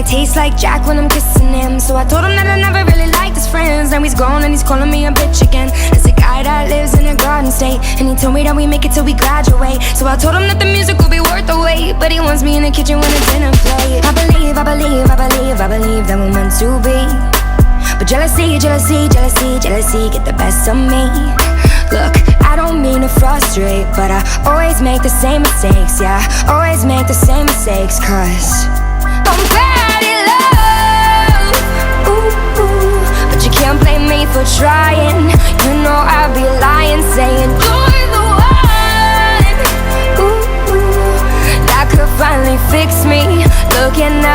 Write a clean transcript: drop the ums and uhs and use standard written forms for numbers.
taste like Jack when I'm kissing him. So I told him that I never really liked his friends. Now he's gone and he's calling me a bitch again. There's a guy that lives in a garden state, and he told me that we make it till we graduate. So I told him that the music will be worth the wait, but he wants me in the kitchen when it's dinner plate. I believe that we're meant to be, but jealousy get the best of me. Look, I don't mean to frustrate, but I always make the same mistakes. Yeah, always make the same mistakes, cause I'm bad at love. Ooh, ooh, but you can't blame me for trying. You know I'd be lying saying you're the one. Ooh, ooh, that could finally fix me. Looking